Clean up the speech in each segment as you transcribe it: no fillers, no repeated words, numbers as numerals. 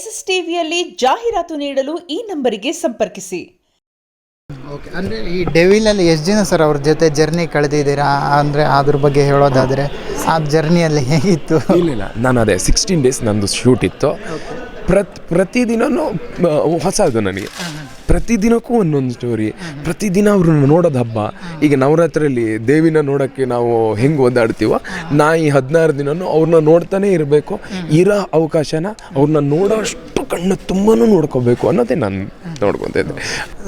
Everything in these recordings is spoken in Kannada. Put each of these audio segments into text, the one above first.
SSTVಯಲ್ಲಿ ಜಾಹೀರಾತು ನೀಡಲು ಈ ನಂಬರಿಗೆ ಸಂಪರ್ಕಿಸಿ. ಓಕೆ, ಅಂದರೆ ಈ ಡೆವಿಲಲ್ಲಿ ಎಷ್ಟು ಜನ ಸರ್ ಅವ್ರ ಜೊತೆ ಜರ್ನಿ ಕಳೆದಿದ್ದೀರಾ? ಅಂದರೆ ಅದ್ರ ಬಗ್ಗೆ ಹೇಳೋದಾದರೆ ಆ ಜರ್ನಿಯಲ್ಲಿ ಹೇಗಿತ್ತು? ಇಲ್ಲ ನಾನು ಅದೇ 16 ಡೇಸ್ ನಂದು ಶೂಟ್ ಇತ್ತು. ಪ್ರತಿದಿನವೂ ಹೊಸದು ನನಗೆ. ಪ್ರತಿದಿನಕ್ಕೂ ಒಂದೊಂದು ಸ್ಟೋರಿ, ಪ್ರತಿದಿನ ಅವ್ರನ್ನ ನೋಡೋದು ಹಬ್ಬ. ಈಗ ನವರಾತ್ರಿಯಲ್ಲಿ ದೇವಿನ ನೋಡೋಕ್ಕೆ ನಾವು ಹೆಂಗೆ ಓದಾಡ್ತೀವೋ, ನಾ ಈ 16 ದಿನವೂ ಅವ್ರನ್ನ ನೋಡ್ತಾನೆ ಇರಬೇಕು. ಇರೋ ಅವಕಾಶನ ಅವ್ರನ್ನ ನೋಡೋಷ್ಟು ಕಣ್ಣು ತುಂಬಾ ನೋಡ್ಕೋಬೇಕು ಅನ್ನೋದೇ ನಾನು ನೋಡ್ಕೊತಿದ್ದೆ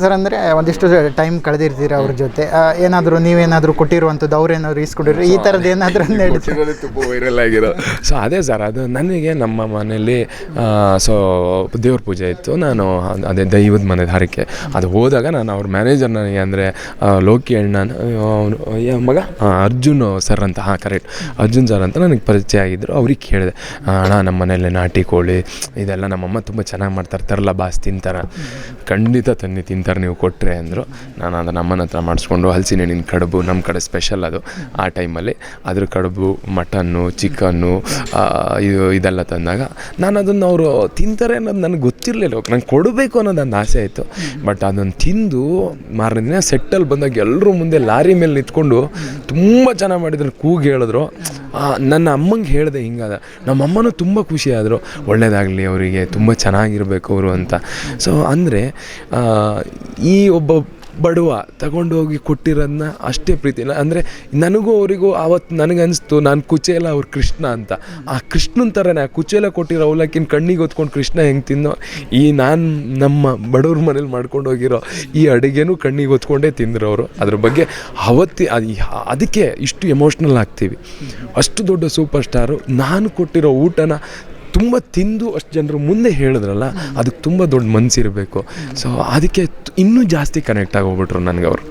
ಸರ್. ಅಂದರೆ ಒಂದಿಷ್ಟು ಟೈಮ್ ಕಳೆದಿರ್ತೀರ ಅವ್ರ ಜೊತೆ, ಏನಾದರೂ ನೀವೇನಾದರೂ ಕೊಟ್ಟಿರುವಂಥದ್ದು ಅವ್ರೇನಾದ್ರು ಈಸ್ಕೊಟ್ಟಿರೋ ಈ ಥರದ್ದು ಏನಾದರೂ ತುಂಬ ವೈರಲ್ ಆಗಿರೋ. ಸೊ ಅದೇ ಸರ್, ಅದು ನನಗೆ ನಮ್ಮ ಮನೆಯಲ್ಲಿ ಸೊ ದೇವ್ರ ಪೂಜೆ ಇತ್ತು. ನಾನು ಅದೇ ದೈವದ ಮನೆ ಹಾರಕ್ಕೆ ಅದು ಹೋದಾಗ ನಾನು ಅವ್ರ ಮ್ಯಾನೇಜರ್ ನನಗೆ ಅಂದರೆ ಲೋಕಿ ಅಣ್ಣ ಮಗ ಅರ್ಜುನ್ ಸರ್ ಅಂತ, ಕರೆಕ್ಟ್ ಅರ್ಜುನ್ ಸರ್ ಅಂತ ನನಗೆ ಪರಿಚಯ ಆಗಿದ್ದರು. ಅವ್ರಿಗೆ ಕೇಳಿದೆ, ಅಣ್ಣ ನಮ್ಮ ಮನೆಯಲ್ಲಿ ನಾಟಿ ಕೋಳಿ ಇದೆಲ್ಲ ನಮ್ಮಮ್ಮ ತುಂಬ ಚೆನ್ನಾಗಿ ಮಾಡ್ತಾರೆ, ತರಲ್ಲ ಬಾಸ್ ತಿಂತಾರೆ, ಖಂಡಿತ ತನ್ನಿ ತಿಂತಾರೆ ನೀವು ಕೊಟ್ಟರೆ ಅಂದರು. ನಾನು ಅದನ್ನು ಅಮ್ಮನ ಹತ್ರ ಮಾಡಿಸ್ಕೊಂಡು ಹಲಸಿನ ಹಣ್ಣಿನ ಕಡುಬು, ನಮ್ಮ ಕಡೆ ಸ್ಪೆಷಲ್ ಅದು ಆ ಟೈಮಲ್ಲಿ, ಅದ್ರ ಕಡುಬು, ಮಟನ್ನು, ಚಿಕನ್ನು ಇದೆಲ್ಲ ತಂದಾಗ ನಾನು ಅದನ್ನು ಅವರು ತಿಂತಾರೆ ಅನ್ನೋದು ನನಗೆ ಗೊತ್ತಿರಲಿಲ್ಲ. ನಂಗೆ ಕೊಡಬೇಕು ಅನ್ನೋದು ನನ್ನ ಆಸೆ ಆಯಿತು. ಬಟ್ ಅದನ್ನು ತಿಂದು ಮಾರನೇ ದಿನ ಸೆಟ್ಟಲ್ಲಿ ಬಂದಾಗ ಎಲ್ಲರೂ ಮುಂದೆ ಲಾರಿ ಮೇಲೆ ನಿಂತ್ಕೊಂಡು ತುಂಬ ಚೆನ್ನಾಗಿ ಮಾಡಿದ್ರು, ಕೂಗಿ ಹೇಳಿದ್ರು. ನನ್ನ ಅಮ್ಮಂಗೆ ಹೇಳಿದೆ ಹಿಂಗಾದ, ನಮ್ಮಮ್ಮನೂ ತುಂಬ ಖುಷಿಯಾದರು, ಒಳ್ಳೆಯದಾಗಲಿ ಅವರಿಗೆ, ತುಂಬ ಚೆನ್ನಾಗಿರಬೇಕು ಅವರು ಅಂತ. ಸೊ ಅಂದರೆ ಈ ಒಬ್ಬ ಬಡವ ತಗೊಂಡು ಹೋಗಿ ಕೊಟ್ಟಿರೋದನ್ನ ಅಷ್ಟೇ ಪ್ರೀತಿನ, ಅಂದರೆ ನನಗೂ ಅವರಿಗೂ ಆವತ್ತು ನನಗನ್ನಿಸ್ತು ನಾನು ಕುಚೇಲ ಅವ್ರ ಕೃಷ್ಣ ಅಂತ. ಆ ಕೃಷ್ಣನ ಥರನೇ ಆ ಕುಚೇಲ ಕೊಟ್ಟಿರೋ ಅವಲಕ್ಕಿನ ಕಣ್ಣಿಗೆ ಹೊತ್ಕೊಂಡು ಕೃಷ್ಣ ಹೆಂಗೆ ತಿನ್ನೋ, ಈ ನಾನು ನಮ್ಮ ಬಡವ್ರ ಮನೇಲಿ ಮಾಡ್ಕೊಂಡು ಹೋಗಿರೋ ಈ ಅಡುಗೆನೂ ಕಣ್ಣಿಗೆ ಹೊತ್ಕೊಂಡೇ ತಿಂದರು ಅವರು. ಅದ್ರ ಬಗ್ಗೆ ಅದಕ್ಕೆ ಇಷ್ಟು ಎಮೋಷ್ನಲ್ ಆಗ್ತೀವಿ. ಅಷ್ಟು ದೊಡ್ಡ ಸೂಪರ್ ಸ್ಟಾರು ನಾನು ಕೊಟ್ಟಿರೋ ಊಟನ ತುಂಬ ತಿಂದು ಅಷ್ಟು ಜನರು ಮುಂದೆ ಹೇಳಿದ್ರಲ್ಲ, ಅದಕ್ಕೆ ತುಂಬ ದೊಡ್ಡ ಮನಸ್ಸಿರಬೇಕು. ಸೊ ಅದಕ್ಕೆ ಇನ್ನೂ ಜಾಸ್ತಿ ಕನೆಕ್ಟ್ ಆಗೋಗ್ಬಿಟ್ರು ನನಗೆ ಅವರು.